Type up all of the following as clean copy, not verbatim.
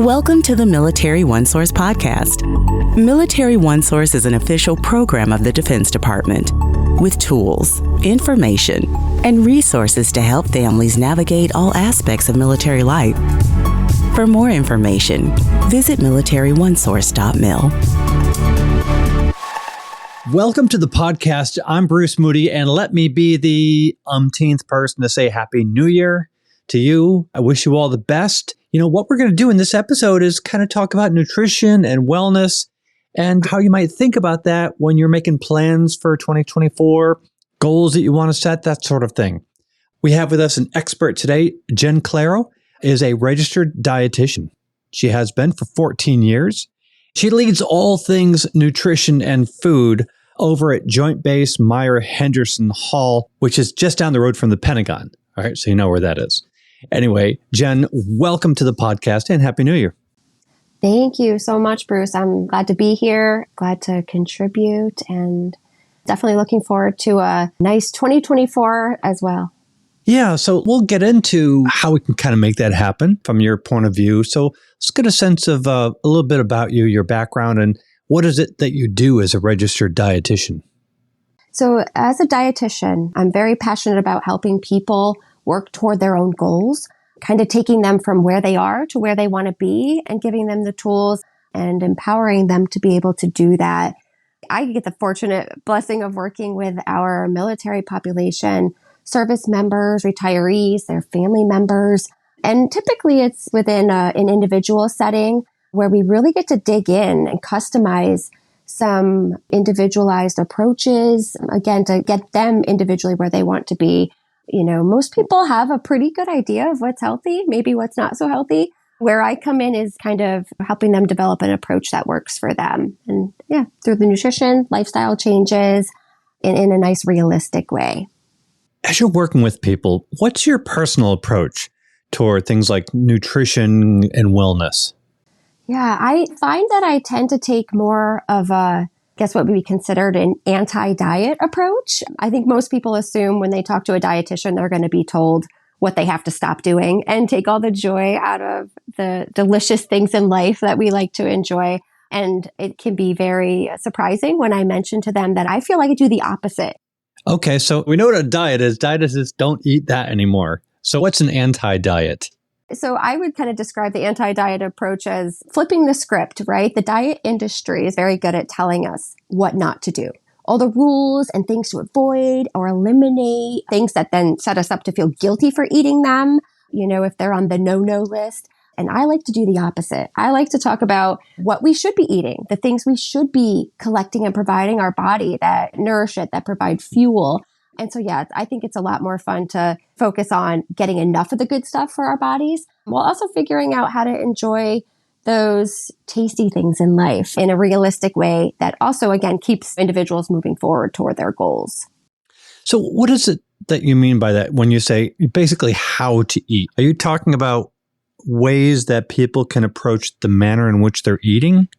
Welcome to the Military OneSource Podcast. Military OneSource is an official program of the Defense Department with tools, information, and resources to help families navigate all aspects of military life. For more information, visit MilitaryOneSource.mil. Welcome to the podcast. I'm Bruce Moody, and let me be the umpteenth person to say Happy New Year to you. I wish you all the best. You know, what we're going to do in this episode is kind of talk about nutrition and wellness and how you might think about that when you're making plans for 2024, goals that you want to set, that sort of thing. We have with us an expert today. Jen Claro is a registered dietitian. She has been for 14 years. She leads all things nutrition and food over at Joint Base Meyer Henderson Hall, which is just down the road from the Pentagon. All right, so you know where that is. Anyway, Jen, welcome to the podcast and Happy New Year. Thank you so much, Bruce. I'm glad to be here, glad to contribute, and definitely looking forward to a nice 2024 as well. Yeah, so we'll get into how we can kind of make that happen from your point of view. So let's get a sense of a little bit about you, your background, and what is it that you do as a registered dietitian? So as a dietitian, I'm very passionate about helping people work toward their own goals, kind of taking them from where they are to where they want to be and giving them the tools and empowering them to be able to do that. I get the fortunate blessing of working with our military population, service members, retirees, their family members. And typically it's within an individual setting where we really get to dig in and customize some individualized approaches, again, to get them individually where they want to be. You know, most people have a pretty good idea of what's healthy, maybe what's not so healthy. Where I come in is kind of helping them develop an approach that works for them. And yeah, through the nutrition, lifestyle changes in a nice, realistic way. As you're working with people, what's your personal approach toward things like nutrition and wellness? Yeah, I find that I tend to take more of what would be considered an anti-diet approach. I think most people assume when they talk to a dietitian, they're going to be told what they have to stop doing and take all the joy out of the delicious things in life that we like to enjoy. And it can be very surprising when I mention to them that I feel like I do the opposite. Okay, so we know what a diet is. Dietitians don't eat that anymore. So what's an anti-diet? So I would kind of describe the anti-diet approach as flipping the script, right? The diet industry is very good at telling us what not to do. All the rules and things to avoid or eliminate, things that then set us up to feel guilty for eating them, you know, if they're on the no-no list. And I like to do the opposite. I like to talk about what we should be eating, the things we should be collecting and providing our body that nourish it, that provide fuel. And so, yeah, I think it's a lot more fun to focus on getting enough of the good stuff for our bodies while also figuring out how to enjoy those tasty things in life in a realistic way that also, again, keeps individuals moving forward toward their goals. So what is it that you mean by that when you say basically how to eat? Are you talking about ways that people can approach the manner in which they're eating?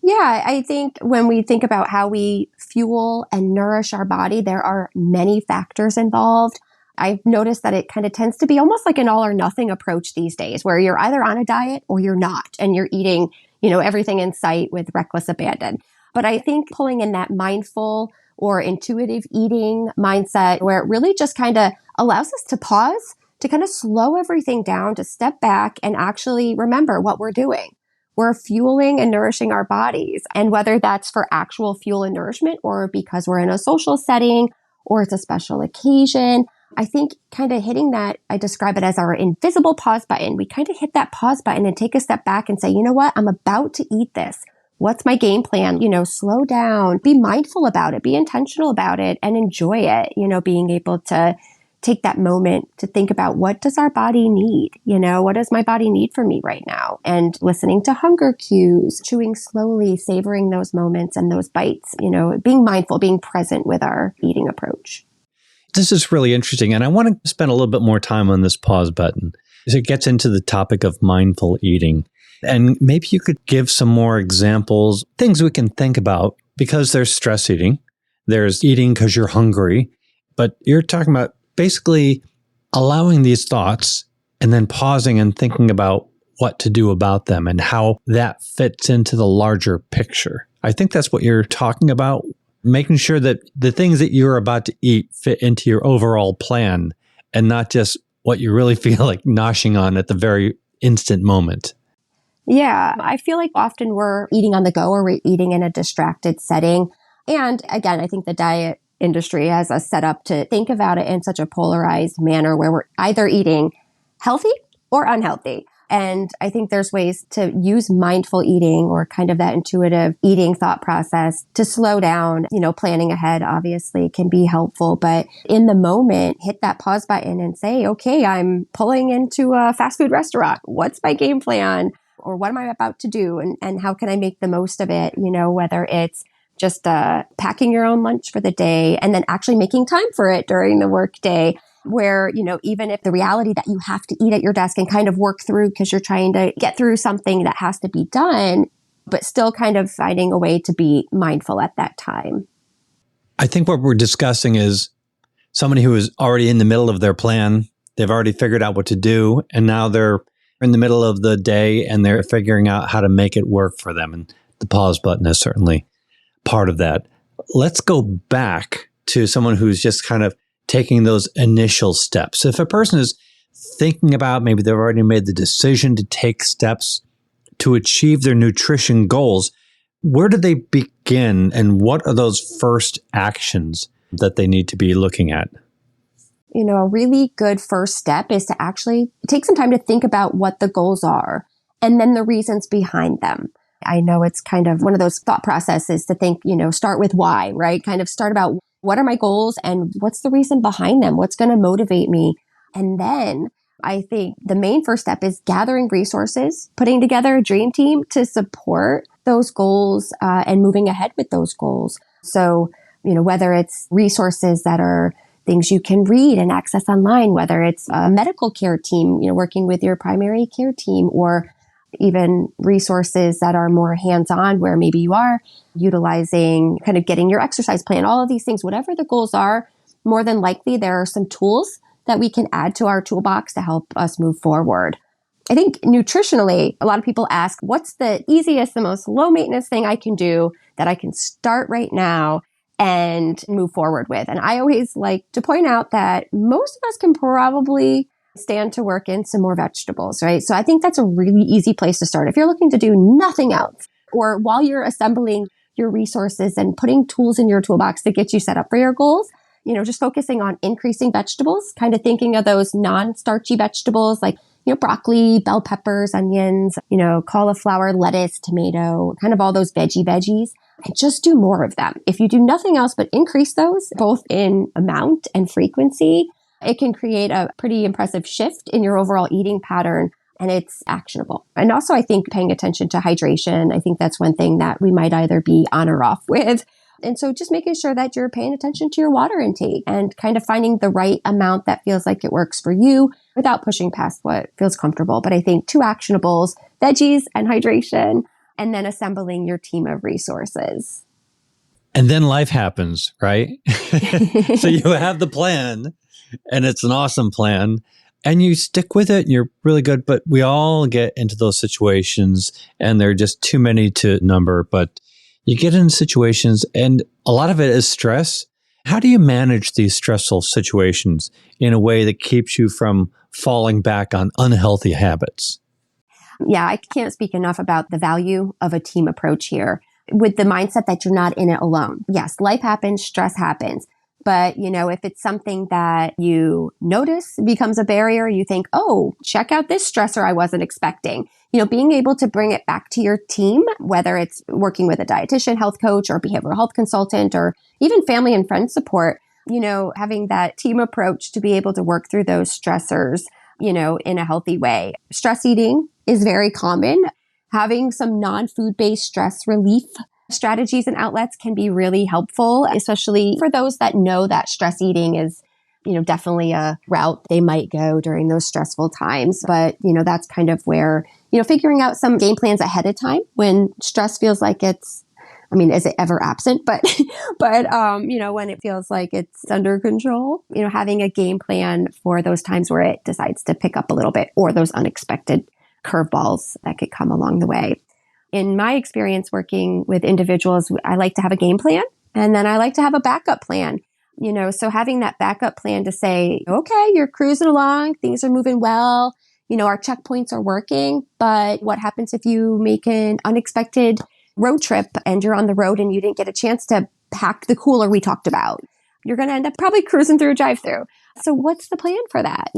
Yeah, I think when we think about how we fuel and nourish our body, there are many factors involved. I've noticed that it kind of tends to be almost like an all or nothing approach these days, where you're either on a diet or you're not, and you're eating, you know, everything in sight with reckless abandon. But I think pulling in that mindful or intuitive eating mindset, where it really just kind of allows us to pause, to kind of slow everything down, to step back and actually remember what we're doing. We're fueling and nourishing our bodies. And whether that's for actual fuel and nourishment or because we're in a social setting or it's a special occasion, I think kind of hitting that, I describe it as our invisible pause button. We kind of hit that pause button and take a step back and say, you know what, I'm about to eat this. What's my game plan? You know, slow down, be mindful about it, be intentional about it, and enjoy it. You know, being able to take that moment to think about, what does our body need? You know, what does my body need from me right now? And listening to hunger cues, chewing slowly, savoring those moments and those bites, you know, being mindful, being present with our eating approach. This is really interesting. And I want to spend a little bit more time on this pause button as it gets into the topic of mindful eating. And maybe you could give some more examples, things we can think about, because there's stress eating, there's eating because you're hungry, but you're talking about basically allowing these thoughts and then pausing and thinking about what to do about them and how that fits into the larger picture. I think that's what you're talking about, making sure that the things that you're about to eat fit into your overall plan and not just what you really feel like noshing on at the very instant moment. Yeah, I feel like often we're eating on the go or we're eating in a distracted setting. And again, I think the diet industry has us set up to think about it in such a polarized manner where we're either eating healthy or unhealthy. And I think there's ways to use mindful eating or kind of that intuitive eating thought process to slow down. Planning ahead obviously can be helpful, but in the moment, hit that pause button and say, okay, I'm pulling into a fast food restaurant. What's my game plan? Or what am I about to do? And how can I make the most of it? Whether it's just packing your own lunch for the day and then actually making time for it during the work day. Where, even if the reality that you have to eat at your desk and kind of work through because you're trying to get through something that has to be done, but still kind of finding a way to be mindful at that time. I think what we're discussing is somebody who is already in the middle of their plan. They've already figured out what to do, and now they're in the middle of the day and they're figuring out how to make it work for them. And the pause button is certainly part of that. Let's go back to someone who's just kind of taking those initial steps. If a person is thinking about, maybe they've already made the decision to take steps to achieve their nutrition goals, where do they begin and what are those first actions that they need to be looking at? A really good first step is to actually take some time to think about what the goals are and then the reasons behind them. I know it's kind of one of those thought processes to think, start with why, right? Kind of start about what are my goals and what's the reason behind them? What's going to motivate me? And then I think the main first step is gathering resources, putting together a dream team to support those goals and moving ahead with those goals. So, whether it's resources that are things you can read and access online, whether it's a medical care team, working with your primary care team, or even resources that are more hands-on where maybe you are utilizing kind of getting your exercise plan, all of these things, whatever the goals are, more than likely there are some tools that we can add to our toolbox to help us move forward. I think nutritionally, a lot of people ask, what's the easiest, the most low maintenance thing I can do that I can start right now and move forward with? And I always like to point out that most of us can probably stand to work in some more vegetables, right? So I think that's a really easy place to start. If you're looking to do nothing else, or while you're assembling your resources and putting tools in your toolbox to get you set up for your goals, just focusing on increasing vegetables, kind of thinking of those non-starchy vegetables like, broccoli, bell peppers, onions, cauliflower, lettuce, tomato, kind of all those veggies, and just do more of them. If you do nothing else but increase those, both in amount and frequency, it can create a pretty impressive shift in your overall eating pattern, and it's actionable. And also, I think paying attention to hydration, I think that's one thing that we might either be on or off with. And so just making sure that you're paying attention to your water intake and kind of finding the right amount that feels like it works for you without pushing past what feels comfortable. But I think 2 actionables, veggies and hydration, and then assembling your team of resources. And then life happens, right? So you have the plan. And it's an awesome plan and you stick with it and you're really good. But we all get into those situations and there are just too many to number. But you get in situations and a lot of it is stress. How do you manage these stressful situations in a way that keeps you from falling back on unhealthy habits? Yeah, I can't speak enough about the value of a team approach here with the mindset that you're not in it alone. Yes, life happens, stress happens. But, if it's something that you notice becomes a barrier, you think, oh, check out this stressor I wasn't expecting. Being able to bring it back to your team, whether it's working with a dietitian, health coach, or behavioral health consultant, or even family and friend support, having that team approach to be able to work through those stressors, in a healthy way. Stress eating is very common. Having some non-food-based stress relief strategies and outlets can be really helpful, especially for those that know that stress eating is, definitely a route they might go during those stressful times. But, that's kind of where, figuring out some game plans ahead of time when stress feels like is it ever absent? But when it feels like it's under control, having a game plan for those times where it decides to pick up a little bit or those unexpected curveballs that could come along the way. In my experience working with individuals, I like to have a game plan, and then I like to have a backup plan. So having that backup plan to say, okay, you're cruising along, things are moving well, our checkpoints are working, but what happens if you make an unexpected road trip and you're on the road and you didn't get a chance to pack the cooler we talked about? You're going to end up probably cruising through a drive-through. So what's the plan for that?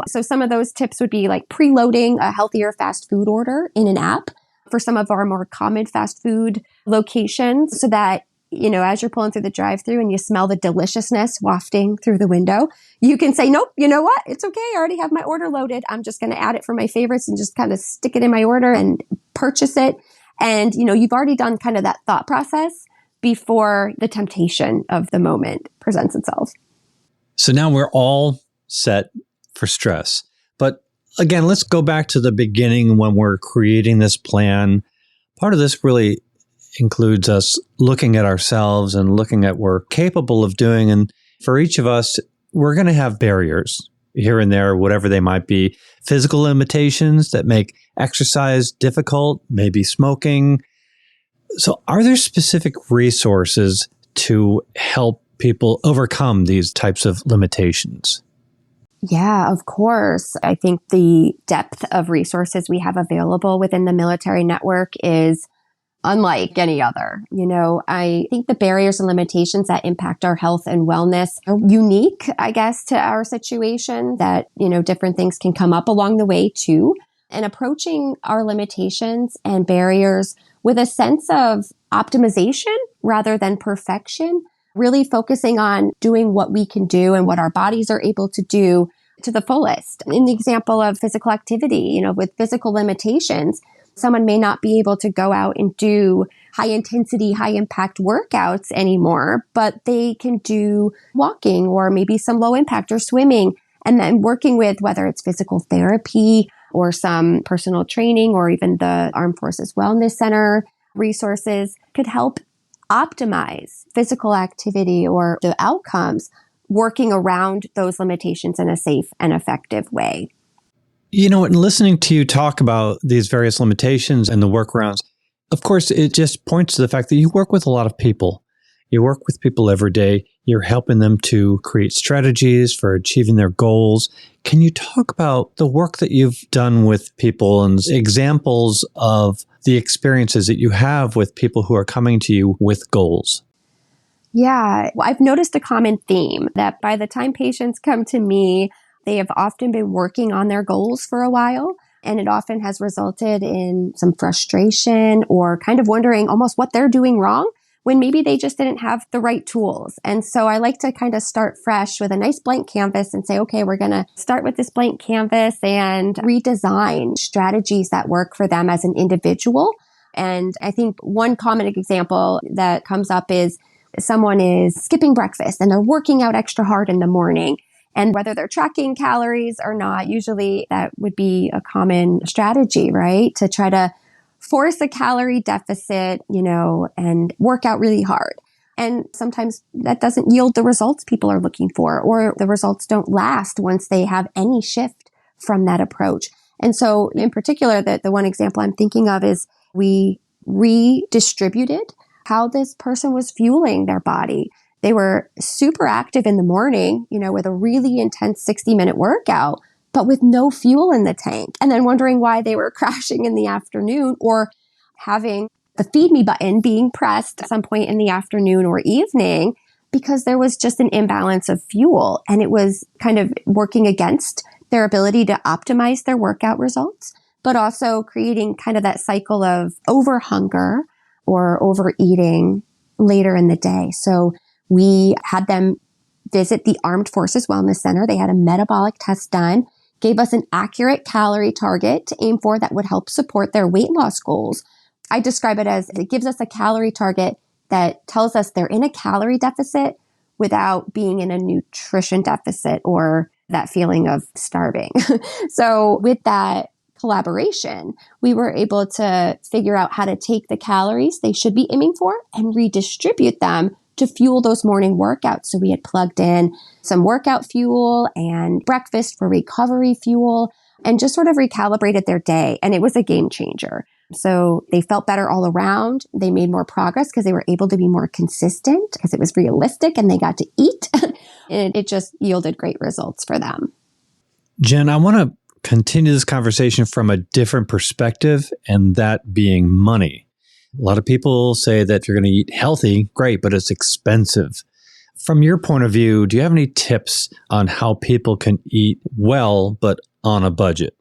So some of those tips would be like preloading a healthier fast food order in an app for some of our more common fast food locations, so that as you're pulling through the drive-thru and you smell the deliciousness wafting through the window, you can say, nope, you know what? It's okay. I already have my order loaded. I'm just going to add it for my favorites and just kind of stick it in my order and purchase it. And, you've already done kind of that thought process before the temptation of the moment presents itself. So now we're all set for stress. But again, let's go back to the beginning when we're creating this plan. Part of this really includes us looking at ourselves and looking at what we're capable of doing. And for each of us, we're going to have barriers here and there, whatever they might be. Physical limitations that make exercise difficult, maybe smoking. So are there specific resources to help people overcome these types of limitations? Yeah, of course. I think the depth of resources we have available within the military network is unlike any other. I think the barriers and limitations that impact our health and wellness are unique, I guess, to our situation, that, different things can come up along the way too. And approaching our limitations and barriers with a sense of optimization rather than perfection, really focusing on doing what we can do and what our bodies are able to do to the fullest. In the example of physical activity, with physical limitations, someone may not be able to go out and do high intensity, high impact workouts anymore, but they can do walking or maybe some low impact or swimming. And then working with whether it's physical therapy or some personal training or even the Armed Forces Wellness Center resources could help optimize physical activity or the outcomes, working around those limitations in a safe and effective way. And listening to you talk about these various limitations and the workarounds, of course, it just points to the fact that you work with a lot of people. You work with people every day. You're helping them to create strategies for achieving their goals. Can you talk about the work that you've done with people and examples of the experiences that you have with people who are coming to you with goals? Yeah, I've noticed a common theme that by the time patients come to me, they have often been working on their goals for a while, and it often has resulted in some frustration or kind of wondering almost what they're doing wrong when maybe they just didn't have the right tools. And so I like to kind of start fresh with a nice blank canvas and say, okay, we're going to start with this blank canvas and redesign strategies that work for them as an individual. And I think one common example that comes up is someone is skipping breakfast and they're working out extra hard in the morning. And whether they're tracking calories or not, usually that would be a common strategy, right? To try to force a calorie deficit, and work out really hard. And sometimes that doesn't yield the results people are looking for, or the results don't last once they have any shift from that approach. And so in particular, the one example I'm thinking of is we redistributed how this person was fueling their body. They were super active in the morning, with a really intense 60-minute workout, but with no fuel in the tank. And then wondering why they were crashing in the afternoon, or having the feed me button being pressed at some point in the afternoon or evening because there was just an imbalance of fuel. And it was kind of working against their ability to optimize their workout results, but also creating kind of that cycle of overhunger or overeating later in the day. So we had them visit the Armed Forces Wellness Center. They had a metabolic test done, gave us an accurate calorie target to aim for that would help support their weight loss goals. I describe it as it gives us a calorie target that tells us they're in a calorie deficit without being in a nutrition deficit or that feeling of starving. So with that collaboration, we were able to figure out how to take the calories they should be aiming for and redistribute them to fuel those morning workouts. So we had plugged in some workout fuel and breakfast for recovery fuel. and just sort of recalibrated their day. And it was a game changer. So they felt better all around. They made more progress because they were able to be more consistent because it was realistic and they got to eat. And it just yielded great results for them. Jen, I want to continue this conversation from a different perspective, and that being money. A lot of people say that if you're going to eat healthy, great, but it's expensive. From your point of view, do you have any tips on how people can eat well, but on a budget?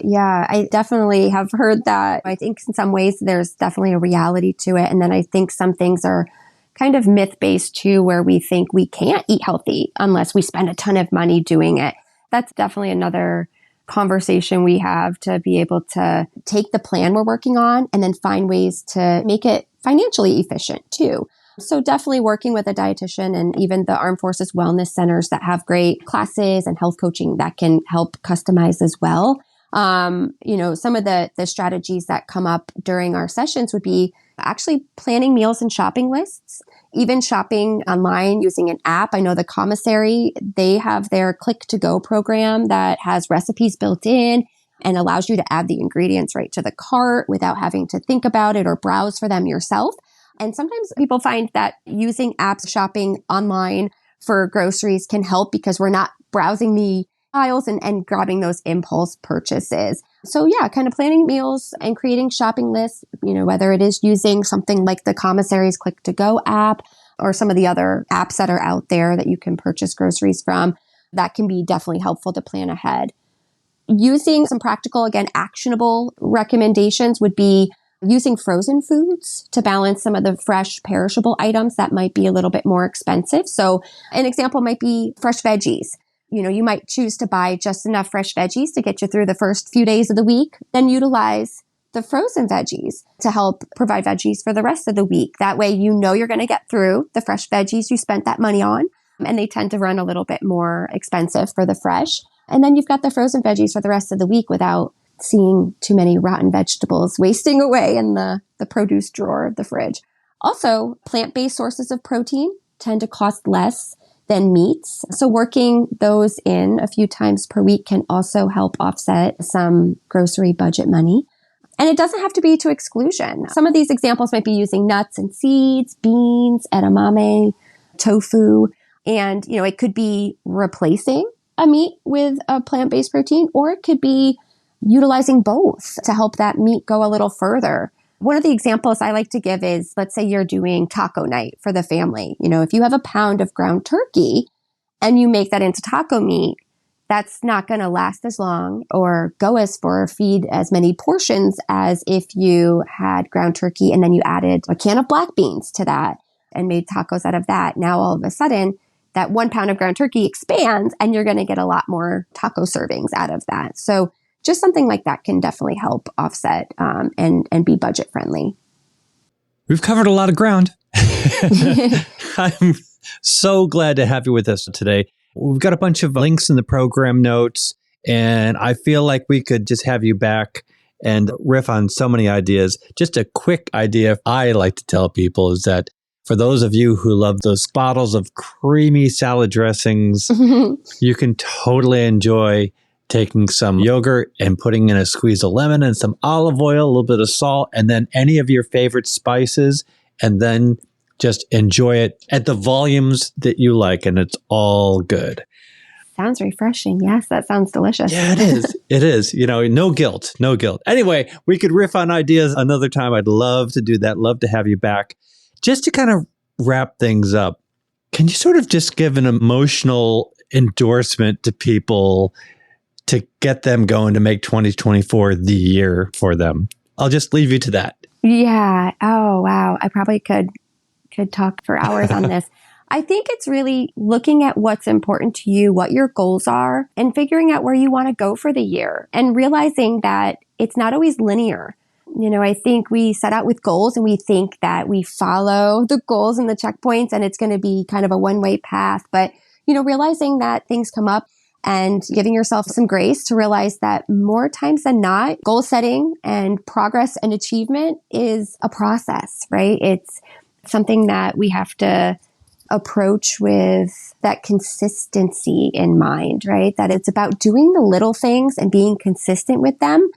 Yeah, I definitely have heard that. I think in some ways there's definitely a reality to it. And then I think some things are kind of myth-based too, where we think we can't eat healthy unless we spend a ton of money doing it. That's definitely another conversation we have to be able to take the plan we're working on and then find ways to make it financially efficient too. So definitely working with a dietitian and even the Armed Forces Wellness Centers that have great classes and health coaching that can help customize as well. Some of the strategies that come up during our sessions would be actually planning meals and shopping lists, even shopping online using an app. I know the commissary, they have their Click to Go program that has recipes built in and allows you to add the ingredients right to the cart without having to think about it or browse for them yourself. And sometimes people find that using apps shopping online for groceries can help because we're not browsing the aisles and grabbing those impulse purchases. So yeah, kind of planning meals and creating shopping lists, whether it is using something like the commissary's Click to Go app or some of the other apps that are out there that you can purchase groceries from, that can be definitely helpful to plan ahead. Using some practical, again, actionable recommendations would be using frozen foods to balance some of the fresh perishable items that might be a little bit more expensive. So an example might be fresh veggies. You might choose to buy just enough fresh veggies to get you through the first few days of the week, then utilize the frozen veggies to help provide veggies for the rest of the week. That way, you're going to get through the fresh veggies you spent that money on, and they tend to run a little bit more expensive for the fresh. And then you've got the frozen veggies for the rest of the week without seeing too many rotten vegetables wasting away in the produce drawer of the fridge. Also, plant-based sources of protein tend to cost less than meats. So working those in a few times per week can also help offset some grocery budget money. And it doesn't have to be to exclusion. Some of these examples might be using nuts and seeds, beans, edamame, tofu. And, it could be replacing a meat with a plant-based protein, or it could be utilizing both to help that meat go a little further. One of the examples I like to give is, let's say you're doing taco night for the family. If you have a pound of ground turkey and you make that into taco meat, that's not going to last as long or feed as many portions as if you had ground turkey and then you added a can of black beans to that and made tacos out of that. Now, all of a sudden, that 1 pound of ground turkey expands and you're going to get a lot more taco servings out of that. So just something like that can definitely help offset and be budget friendly. We've covered a lot of ground. I'm so glad to have you with us today. We've got a bunch of links in the program notes, and I feel like we could just have you back and riff on so many ideas. Just a quick idea I like to tell people is that for those of you who love those bottles of creamy salad dressings, you can totally enjoy taking some yogurt and putting in a squeeze of lemon and some olive oil, a little bit of salt, and then any of your favorite spices, and then just enjoy it at the volumes that you like, and it's all good. Sounds refreshing. Yes, that sounds delicious. Yeah, it is. It is. No guilt. Anyway, we could riff on ideas another time. I'd love to do that. Love to have you back. Just to kind of wrap things up, can you sort of just give an emotional endorsement to people to get them going to make 2024 the year for them? I'll just leave you to that. Yeah. Oh, wow. I probably could talk for hours on this. I think it's really looking at what's important to you, what your goals are, and figuring out where you want to go for the year and realizing that it's not always linear. I think we set out with goals and we think that we follow the goals and the checkpoints and it's going to be kind of a one-way path. But, realizing that things come up and giving yourself some grace to realize that more times than not, goal setting and progress and achievement is a process, right? It's something that we have to approach with that consistency in mind, right? That it's about doing the little things and being consistent with them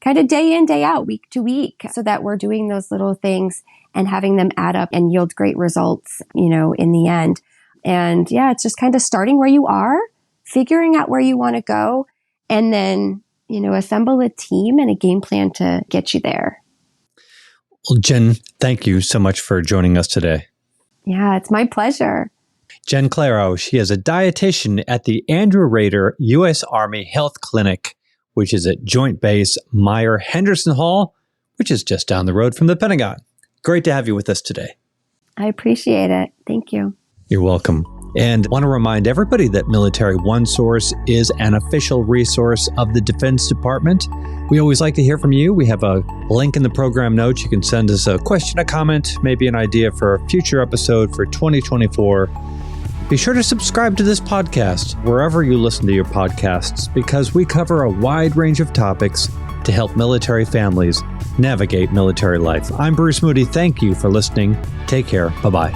kind of day in, day out, week to week, so that we're doing those little things and having them add up and yield great results, in the end. And yeah, it's just kind of starting where you are, figuring out where you want to go, and then, assemble a team and a game plan to get you there. Well, Jen, thank you so much for joining us today. Yeah, it's my pleasure. Jen Claro, she is a dietitian at the Andrew Rader U.S. Army Health Clinic, which is at Joint Base Meier-Henderson Hall, which is just down the road from the Pentagon. Great to have you with us today. I appreciate it. Thank you. You're welcome. And I want to remind everybody that Military OneSource is an official resource of the Defense Department. We always like to hear from you. We have a link in the program notes. You can send us a question, a comment, maybe an idea for a future episode for 2024. Be sure to subscribe to this podcast wherever you listen to your podcasts, because we cover a wide range of topics to help military families navigate military life. I'm Bruce Moody. Thank you for listening. Take care. Bye-bye.